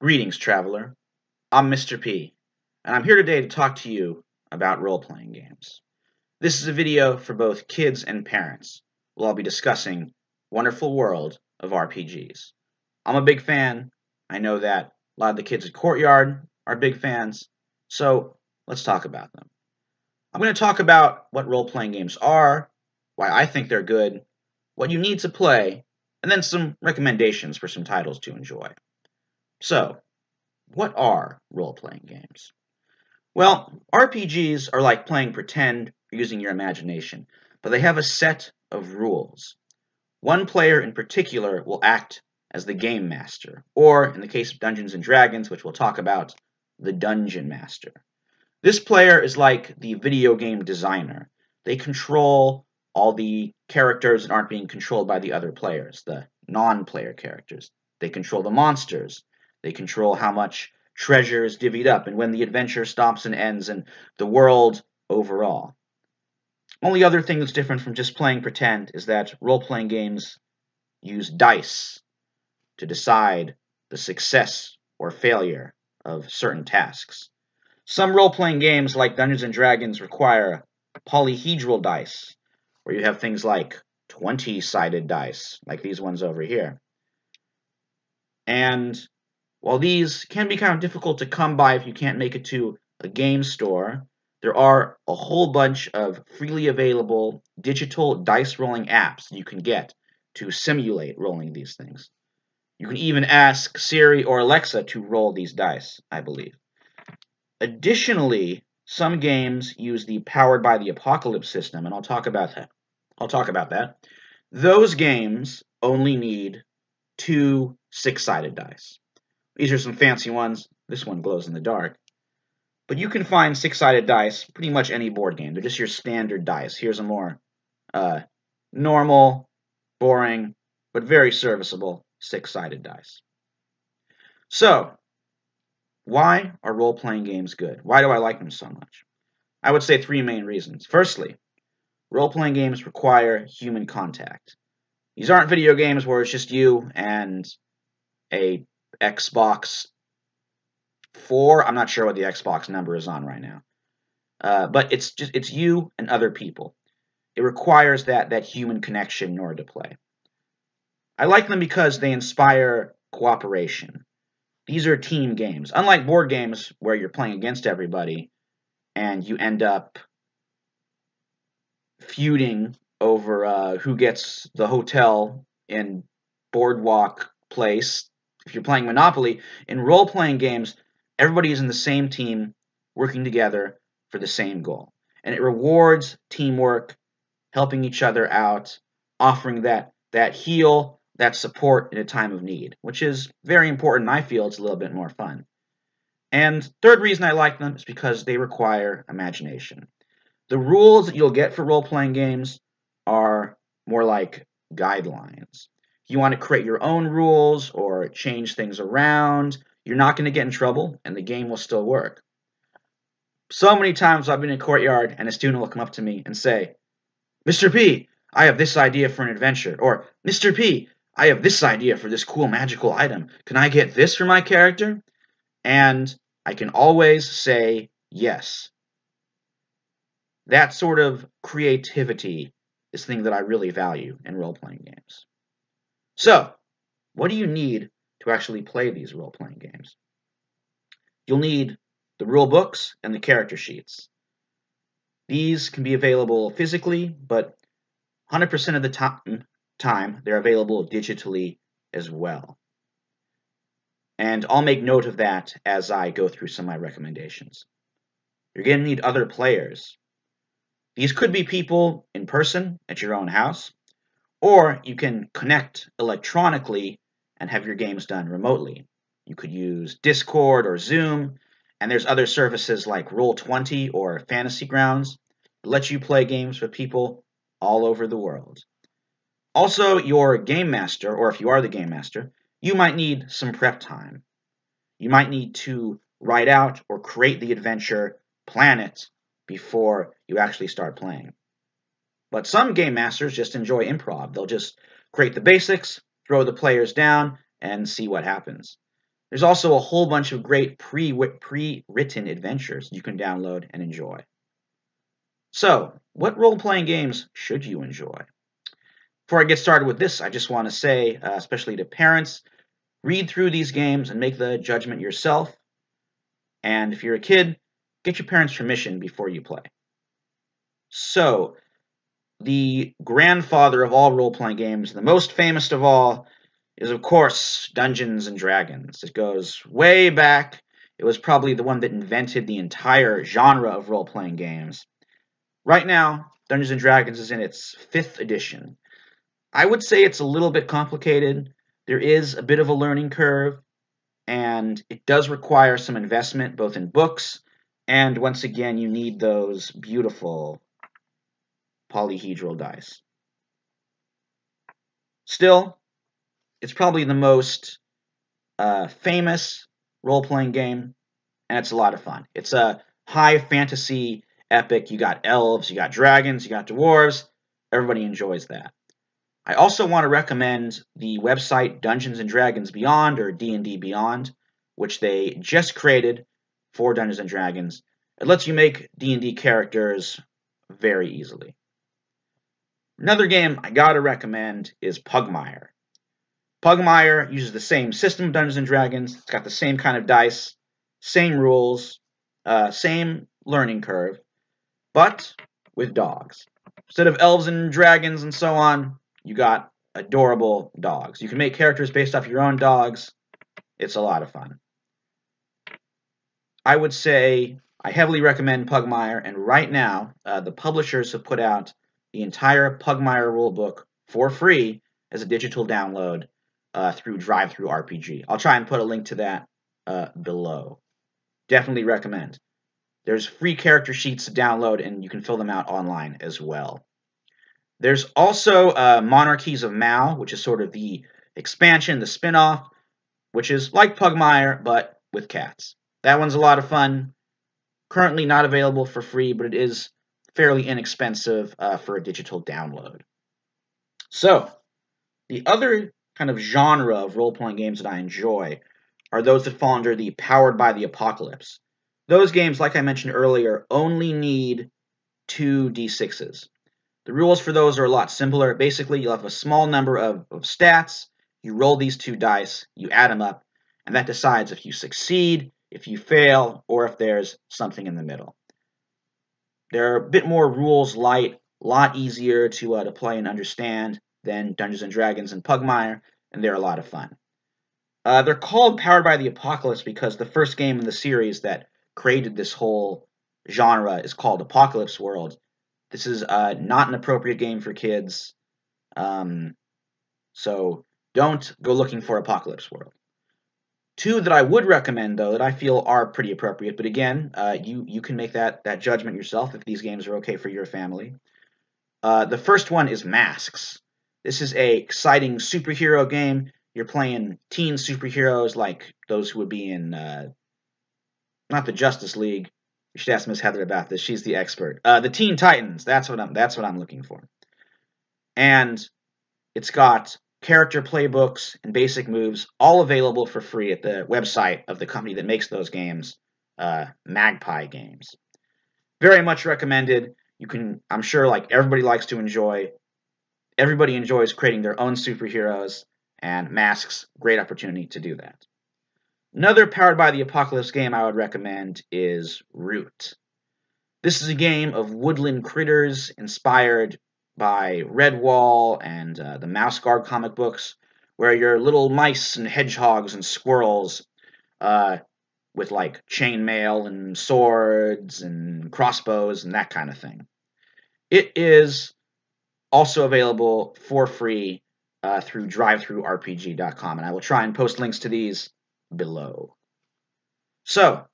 Greetings, traveler. I'm Mr. P, and I'm here today to talk to you about role-playing games. This is a video for both kids and parents. We'll all be discussing wonderful world of RPGs. I'm a big fan. I know that a lot of the kids at Courtyard are big fans, so let's talk about them. I'm going to talk about what role-playing games are, why I think they're good, what you need to play, and then some recommendations for some titles to enjoy. So, what are role-playing games? Well, RPGs are like playing pretend or using your imagination, but they have a set of rules. One player in particular will act as the game master, or in the case of Dungeons and Dragons, which we'll talk about, the dungeon master. This player is like the video game designer. They control all the characters that aren't being controlled by the other players, the non-player characters. They control the monsters. They control how much treasure is divvied up and when the adventure stops and ends and the world overall. Only other thing that's different from just playing pretend is that role-playing games use dice to decide the success or failure of certain tasks. Some role-playing games like Dungeons and Dragons require polyhedral dice, where you have things like 20-sided dice, like these ones over here. And while these can be kind of difficult to come by if you can't make it to a game store, there are a whole bunch of freely available digital dice rolling apps you can get to simulate rolling these things. You can even ask Siri or Alexa to roll these dice, I believe. Additionally, some games use the Powered by the Apocalypse system, and I'll talk about that. Those games only need 2 6-sided dice. These are some fancy ones. This one glows in the dark. But you can find 6-sided dice pretty much any board game. They're just your standard dice. Here's a more normal, boring, but very serviceable 6-sided dice. So, why are role-playing games good? Why do I like them so much? I would say 3 main reasons. Firstly, role-playing games require human contact. These aren't video games where it's just you and a Xbox 4. I'm not sure what the Xbox number is on right now. But it's you and other people. It requires that human connection in order to play. I like them because they inspire cooperation. These are team games. Unlike board games where you're playing against everybody and you end up feuding over who gets the hotel in Boardwalk Place. If you're playing Monopoly, in role-playing games, everybody is in the same team working together for the same goal. And it rewards teamwork, helping each other out, offering that heal, that support in a time of need, which is very important. I feel it's a little bit more fun. And third reason I like them is because they require imagination. The rules that you'll get for role-playing games are more like guidelines. If you want to create your own rules or change things around, you're not going to get in trouble, and the game will still work. So many times I've been in Courtyard, and a student will come up to me and say, Mr. P, I have this idea for an adventure, or Mr. P, I have this idea for this cool magical item. Can I get this for my character? And I can always say yes. That sort of creativity is the thing that I really value in role-playing games. So, what do you need to actually play these role-playing games? You'll need the rule books and the character sheets. These can be available physically, but 100% of the time they're available digitally as well. And I'll make note of that as I go through some of my recommendations. You're going to need other players. These could be people in person at your own house, or you can connect electronically and have your games done remotely. You could use Discord or Zoom, and there's other services like Roll20 or Fantasy Grounds that let you play games with people all over the world. Also, your game master, or if you are the game master, you might need some prep time. You might need to write out or create the adventure, plan it, before you actually start playing. But some game masters just enjoy improv. They'll just create the basics, throw the players down, and see what happens. There's also a whole bunch of great pre-written adventures you can download and enjoy. So, what role-playing games should you enjoy? Before I get started with this, I just want to say, especially to parents, read through these games and make the judgment yourself. And if you're a kid, get your parents' permission before you play. So, the grandfather of all role-playing games, the most famous of all, is of course Dungeons and Dragons. It goes way back. It was probably the one that invented the entire genre of role-playing games. Right now, Dungeons and Dragons is in its 5th edition. I would say it's a little bit complicated. There is a bit of a learning curve, and it does require some investment both in books, and once again, you need those beautiful polyhedral dice. Still, it's probably the most famous role-playing game, and it's a lot of fun. It's a high fantasy epic. You got elves, you got dragons, you got dwarves. Everybody enjoys that. I also want to recommend the website Dungeons and Dragons Beyond, or D&D Beyond, which they just created for Dungeons and Dragons. It lets you make D&D characters very easily. Another game I gotta recommend is Pugmire. Pugmire uses the same system of Dungeons & Dragons. It's got the same kind of dice, same rules, same learning curve, but with dogs. Instead of elves and dragons and so on, you got adorable dogs. You can make characters based off your own dogs. It's a lot of fun. I would say I heavily recommend Pugmire, and right now, the publishers have put out the entire Pugmire rulebook for free as a digital download through DriveThruRPG. I'll try and put a link to that below. Definitely recommend. There's free character sheets to download, and you can fill them out online as well. There's also Monarchies of Mau, which is sort of the expansion, the spin-off, which is like Pugmire, but with cats. That one's a lot of fun. Currently not available for free, but it is fairly inexpensive for a digital download. So, the other kind of genre of role-playing games that I enjoy are those that fall under the Powered by the Apocalypse. Those games, like I mentioned earlier, only need 2 d6s. The rules for those are a lot simpler. Basically, you'll have a small number of stats. You roll these 2 dice, you add them up, and that decides if you succeed, if you fail, or if there's something in the middle. They're a bit more rules light, a lot easier to play and understand than Dungeons and Dragons and Pugmire, and they're a lot of fun. They're called Powered by the Apocalypse because the first game in the series that created this whole genre is called Apocalypse World. This is not an appropriate game for kids, so don't go looking for Apocalypse World. 2 that I would recommend, though, that I feel are pretty appropriate, but again, you can make that judgment yourself if these games are okay for your family. The first one is Masks. This is a exciting superhero game. You're playing teen superheroes like those who would be in, not the Justice League. You should ask Miss Heather about this. She's the expert. The Teen Titans. That's what I'm looking for. And it's got character playbooks and basic moves, all available for free at the website of the company that makes those games, Magpie Games. Very much recommended. You can, I'm sure, like everybody likes to enjoy. Everybody enjoys creating their own superheroes, and Masks, great opportunity to do that. Another Powered by the Apocalypse game I would recommend is Root. This is a game of woodland critters inspired by Redwall and the Mouse Guard comic books, where you're little mice and hedgehogs and squirrels with like chainmail and swords and crossbows and that kind of thing. It is also available for free through DriveThruRPG.com, and I will try and post links to these below. So,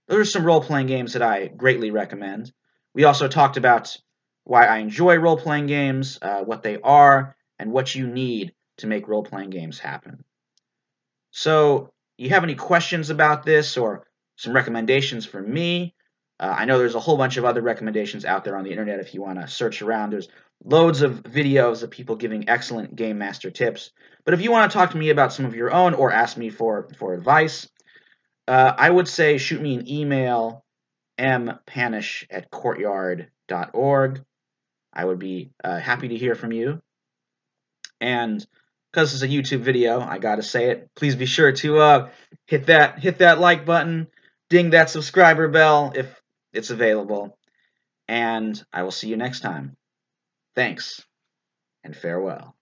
those are some role-playing games that I greatly recommend. We also talked about why I enjoy role-playing games, what they are, and what you need to make role-playing games happen. So, you have any questions about this or some recommendations for me? I know there's a whole bunch of other recommendations out there on the internet if you want to search around. There's loads of videos of people giving excellent Game Master tips. But if you want to talk to me about some of your own or ask me for advice, I would say shoot me an email, mpanish@courtyard.org. I would be happy to hear from you. And because this is a YouTube video, I gotta say it. Please be sure to hit that like button, ding that subscriber bell if it's available, and I will see you next time. Thanks and farewell.